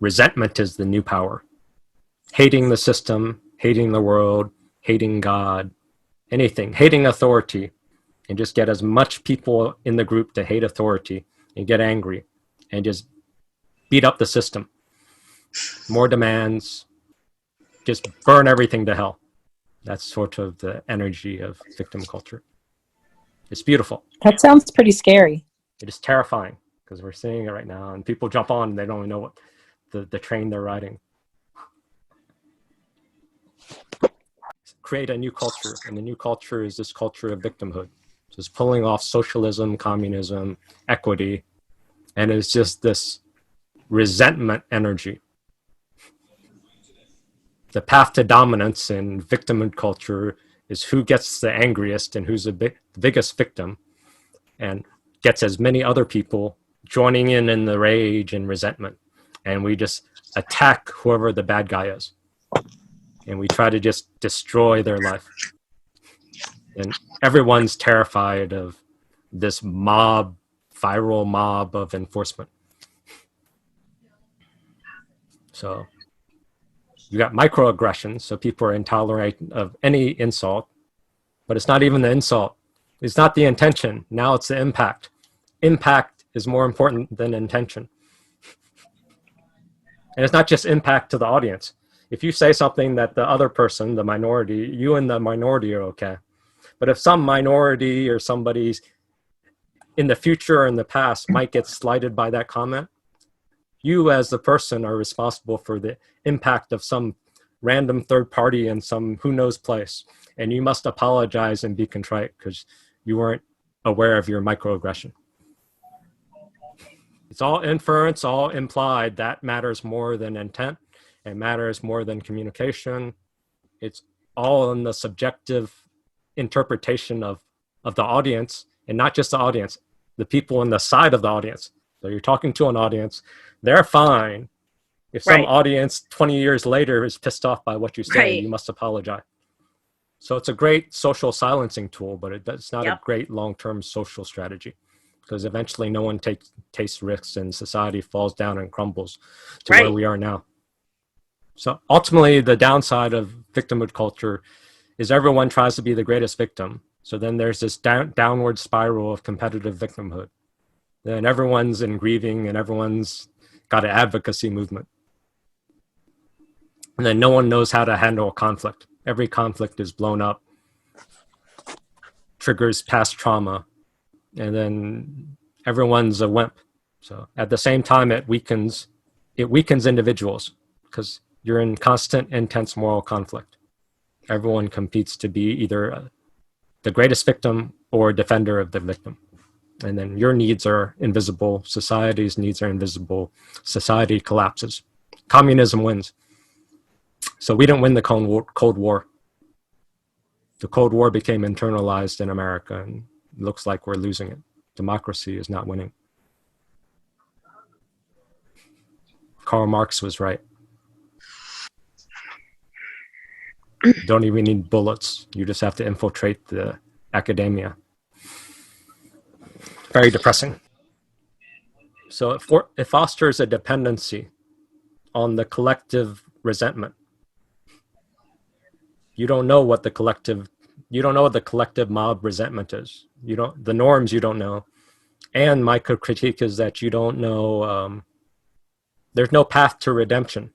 resentment is the new power. Hating the system, hating the world, hating God, anything, hating authority, and just get as much people in the group to hate authority and get angry and just beat up the system. More demands, just burn everything to hell. That's sort of the energy of victim culture. It's beautiful. That sounds pretty scary. It is terrifying because we're seeing it right now, and people jump on and they don't even know what the train they're riding. Create a new culture, and the new culture is this culture of victimhood. Just pulling off socialism, communism, equity, and it's just this resentment energy. The path to dominance in victimhood culture is who gets the angriest and who's the biggest victim, and gets as many other people joining in the rage and resentment. And we just attack whoever the bad guy is. And we try to just destroy their life. And everyone's terrified of this mob, viral mob of enforcement. So you got microaggressions, so people are intolerant of any insult, but it's not even the insult. It's not the intention. Now it's the impact. Impact is more important than intention. And it's not just impact to the audience. If you say something that the other person, the minority, you and the minority are okay. But if some minority or somebody's in the future or in the past might get slighted by that comment, you as the person are responsible for the impact of some random third party in some who knows place. And you must apologize and be contrite because you weren't aware of your microaggression. It's all inference, all implied. That matters more than intent. It matters more than communication. It's all in the subjective interpretation of the audience, and not just the audience, the people on the side of the audience. So you're talking to an audience, they're fine. If some audience 20 years later is pissed off by what you say, you must apologize. So it's a great social silencing tool, but it's not a great long-term social strategy, because eventually no one takes risks and society falls down and crumbles to where we are now. So ultimately, the downside of victimhood culture is everyone tries to be the greatest victim. So then there's this downward spiral of competitive victimhood. Then everyone's in grieving and everyone's got an advocacy movement. And then no one knows how to handle a conflict. Every conflict is blown up, triggers past trauma, and then everyone's a wimp. So at the same time, it weakens individuals because you're in constant, intense moral conflict. Everyone competes to be either the greatest victim or defender of the victim. And then your needs are invisible. Society's needs are invisible. Society collapses. Communism wins. So we didn't win the Cold War. The Cold War became internalized in America, and it looks like we're losing it. Democracy is not winning. Karl Marx was right. You don't even need bullets. You just have to infiltrate the academia. Very depressing. So it fosters a dependency on the collective resentment. You don't know what the collective mob resentment is. The norms you don't know. And my critique is that you don't know, there's no path to redemption.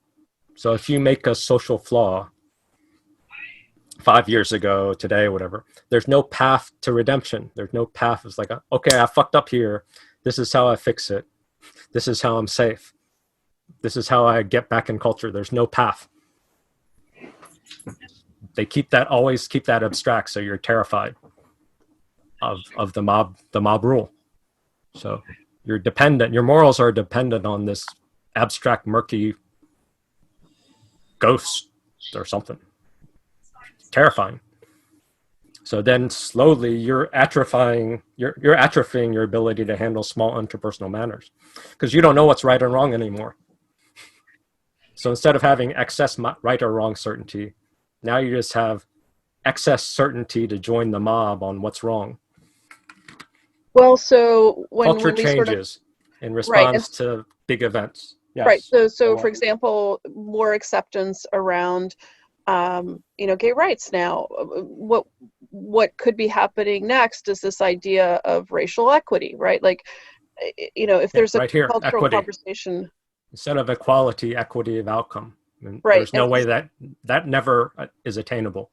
So if you make a social flaw 5 years ago, today, whatever, there's no path to redemption. There's no path. It's like, okay, I fucked up here. This is how I fix it. This is how I'm safe. This is how I get back in culture. There's no path. They always keep that abstract, so you're terrified of the mob rule. So you're dependent, your morals are dependent on this abstract, murky ghost or something. Terrifying. So then slowly you're atrophying your ability to handle small interpersonal matters because you don't know what's right and wrong anymore. So instead of having excess right or wrong certainty, now you just have excess certainty to join the mob on what's wrong. Well, so when culture we changes in response to big events. Yes. Right. So for example, more acceptance around, gay rights now. What could be happening next is this idea of racial equity, right? Like, if there's a right here, cultural equity. conversation. Instead of equality, equity of outcome. And Right. there's no way that never is attainable.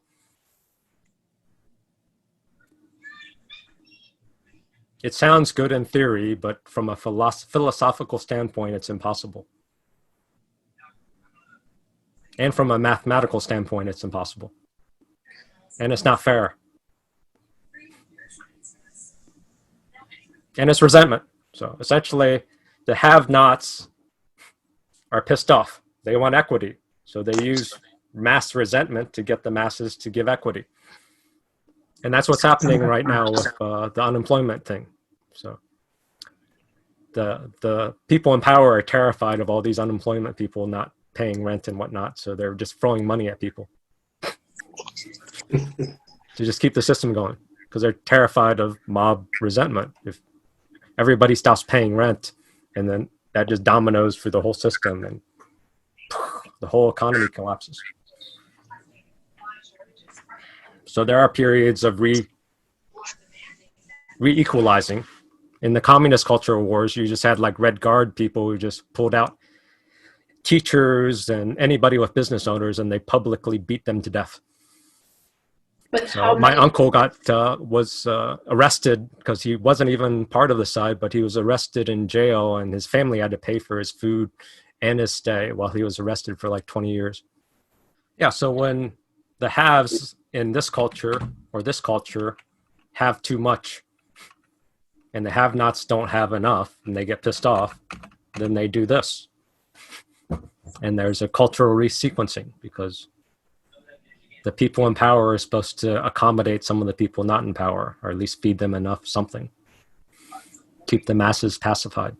It sounds good in theory, but from a philosophical standpoint, it's impossible. And from a mathematical standpoint, it's impossible. And it's not fair. And it's resentment. So essentially, the have-nots are pissed off. They want equity. So they use mass resentment to get the masses to give equity. And that's what's happening right now with the unemployment thing. So the people in power are terrified of all these unemployment people not paying rent and whatnot. So they're just throwing money at people to just keep the system going, because they're terrified of mob resentment. If everybody stops paying rent, and then that just dominoes through the whole system, and the whole economy collapses. So there are periods of re-equalizing. In the communist cultural wars, you just had like Red Guard people who just pulled out teachers and anybody with business owners, and they publicly beat them to death. But so my uncle was arrested because he wasn't even part of the side, but he was arrested in jail, and his family had to pay for his food and his stay while he was arrested for like 20 years. Yeah, so when the haves in this culture or this culture have too much, and the have-nots don't have enough, and they get pissed off, then they do this. And there's a cultural resequencing, because the people in power are supposed to accommodate some of the people not in power, or at least feed them enough something. Keep the masses pacified.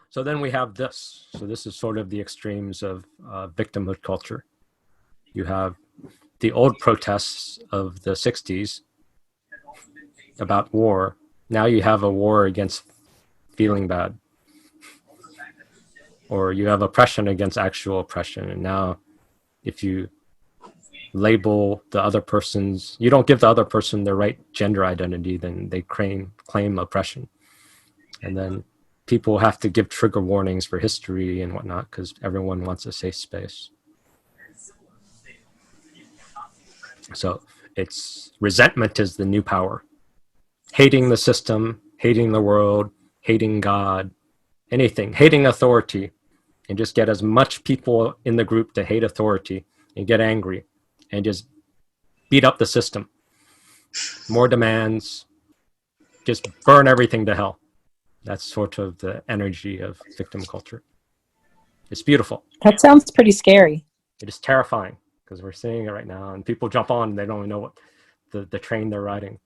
So then we have this. So this is sort of the extremes of victimhood culture. You have the old protests of the 60s about war. Now you have a war against feeling bad. Or you have oppression against actual oppression. And now if you label the other person's, you don't give the other person the right gender identity, then they claim oppression. And then people have to give trigger warnings for history and whatnot, because everyone wants a safe space. So it's resentment is the new power. Hating the system, hating the world, hating God, anything, hating authority, and just get as much people in the group to hate authority and get angry and just beat up the system. More demands, just burn everything to hell. That's sort of the energy of victim culture. It's beautiful. That sounds pretty scary. It is terrifying, because we're seeing it right now, and people jump on and they don't even know what the train they're riding.